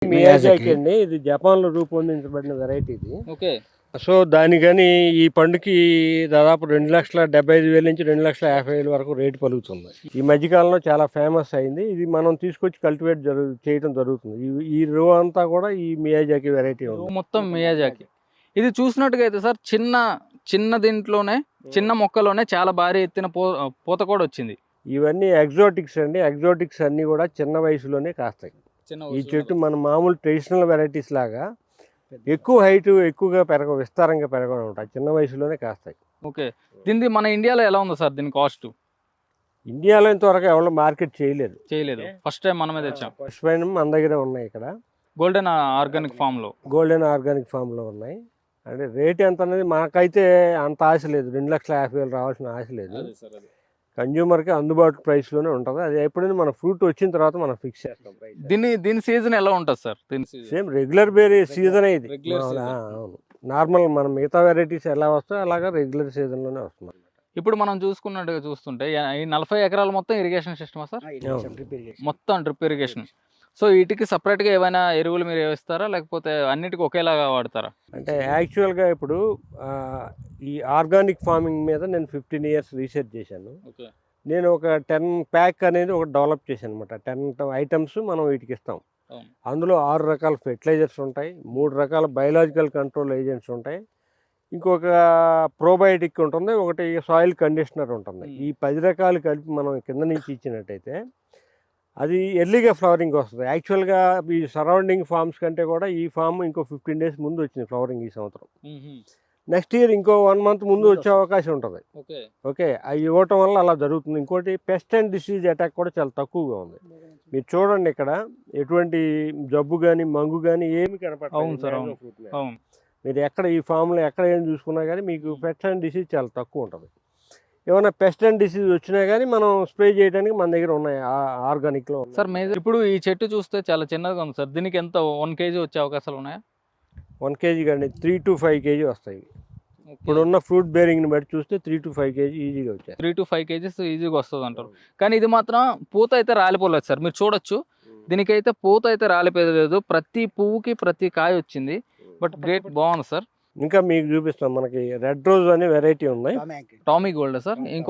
Miyazaki అండి, ఇది జపాన్లో రూపొందించబడిన వెరైటీ ఇది. ఓకే. సో దానికని ఈ పండుకి దాదాపు 2,75,000 నుంచి 2,50,000 వరకు రేటు పలుకుతుంది. ఈ మధ్యకాలంలో చాలా ఫేమస్ అయింది. ఇది మనం తీసుకొచ్చి కల్టివేట్ చేయడం జరుగుతుంది. ఈ రో అంతా కూడా ఈ మియాజాకి వెరైటీ ఉంది. మొత్తం మియాజాకి. ఇది చూసినట్టుగా అయితే సార్ చిన్న దీంట్లోనే చిన్న మొక్కలోనే చాలా భారీ ఎత్తిన పూత కూడా వచ్చింది. ఇవన్నీ ఎగ్జోటిక్స్ అండి. ఎగ్జోటిక్స్ అన్నీ కూడా చిన్న వయసులోనే కాస్తాయి. ఈ చెట్టు మన మామూలు ట్రెడిషనల్ వెరైటీస్ లాగా ఎక్కువ హైట్ ఎక్కువగా విస్తారంగా పెరగడం ఉంటాయి, చిన్న వయసులోనే కాస్తాయి. ఓకే. దీనిది మన ఇండియాలో ఎలా ఉంది సార్ దీని కాస్ట్? ఇండియాలో ఇంతవరకు ఎవరు మార్కెట్ చేయలేదు. ఫస్ట్ టైం మనమే తెచ్చాం. ఫస్ట్ టైం మన దగ్గర ఉన్నాయి. ఇక్కడ గోల్డెన్ ఆర్గానిక్ ఫామ్ లో ఉన్నాయి. అంటే రేట్ ఎంత అనేది మనకైతే అంత ఆశ లేదు. 2,50,000 రావాల్సిన ఆశ లేదు. కన్జ్యూమర్కి అందుబాటు ప్రైస్లోనే ఉంటుంది. అది ఎప్పుడైనా మన ఫ్రూట్ వచ్చిన తర్వాత మనం ఫిక్స్ చేస్తాం ప్రైస్. దీని సీజన్ ఎలా ఉంటుంది సార్? సేమ్ రెగ్యులర్ బేరీ సీజన్ ఇది. అవును, నార్మల్ మనం మిగతా వెరైటీస్ ఎలా వస్తాయో అలాగా రెగ్యులర్ సీజన్లోనే వస్తుంది. ఇప్పుడు మనం చూస్తుంటే ఈ 40 ఎకరాలు మొత్తం ఇరిగేషన్ సిస్టమా సార్? మొత్తం డ్రిప్ ఇరిగేషన్. సో వీటికి సపరేట్గా ఏమైనా ఎరువులు మీరు వేస్తారా, లేకపోతే అన్నిటికీ ఒకేలాగా వాడతారా? అంటే యాక్చువల్గా ఇప్పుడు ఈ ఆర్గానిక్ ఫార్మింగ్ మీద నేను 15 years రీసెర్చ్ చేశాను. నేను ఒక 10 ప్యాక్ అనేది ఒకటి డెవలప్ చేశాను అనమాట. 10 ఐటమ్స్ మనం వీటికి ఇస్తాం. అందులో 6 రకాల ఫెర్టిలైజర్స్ ఉంటాయి, 3 రకాల బయలాజికల్ కంట్రోల్ ఏజెంట్స్ ఉంటాయి, ఇంకొక ప్రోబయోటిక్ ఉంటుంది, ఒకటి సాయిల్ కండిషనర్ ఉంటుంది. ఈ 10 రకాలు కలిపి మనం కింద నుంచి ఇచ్చినట్టయితే అది ఎర్లీగా ఫ్లవరింగ్ వస్తుంది. యాక్చువల్గా ఈ సరౌండింగ్ ఫార్మ్స్ కంటే కూడా ఈ ఫామ్ ఇంకో 15 days ముందు వచ్చింది ఫ్లవరింగ్ ఈ సంవత్సరం. నెక్స్ట్ ఇయర్ ఇంకో 1 month ముందు వచ్చే అవకాశం ఉంటుంది. ఓకే, అవి ఇవ్వటం వల్ల అలా జరుగుతుంది. ఇంకోటి పెస్ట్ అండ్ డిసీజ్ అటాక్ కూడా చాలా తక్కువగా ఉంది. మీరు చూడండి, ఇక్కడ ఎటువంటి జబ్బు కానీ మంగు కానీ ఏమి కనపడదు. మీరు ఎక్కడ ఈ ఫామ్లో ఎక్కడ ఏం చూసుకున్నా కానీ మీకు పెస్ట్ అండ్ డిసీజ్ చాలా తక్కువ ఉంటుంది. ఏమైనా పెస్ట్ అండ్ డిసీజ్ వచ్చినా కానీ మనం స్ప్రే చేయడానికి మన దగ్గర ఉన్నాయి ఆర్గానిక్లో సార్. ఇప్పుడు ఈ చెట్టు చూస్తే చాలా చిన్నగా ఉంది సార్. దీనికి ఎంత 1 kg వచ్చే అవకాశాలు ఉన్నాయా? 1 kg కానీ 3 to 5 kg వస్తాయి. ఇప్పుడున్న ఫ్రూట్ బేరింగ్ని బట్టి చూస్తే 3 to 5 kg ఈజీగా వచ్చాయి. 3 to 5 kgs ఈజీగా వస్తుంది అంటారు. కానీ ఇది మాత్రం పూత అయితే రాలిపోలేదు సార్. మీరు చూడొచ్చు, దీనికైతే పూత అయితే రాలిపోలేదు. ప్రతి పువ్వుకి ప్రతి కాయ వచ్చింది. బట్ గ్రేట్, బాగుంది సార్. ఇంకా మీకు చూపిస్తాం, మనకి రెడ్ రోజ్ అనే వెరైటీ ఉన్నాయి. Tommy gold sir. ఇంకొక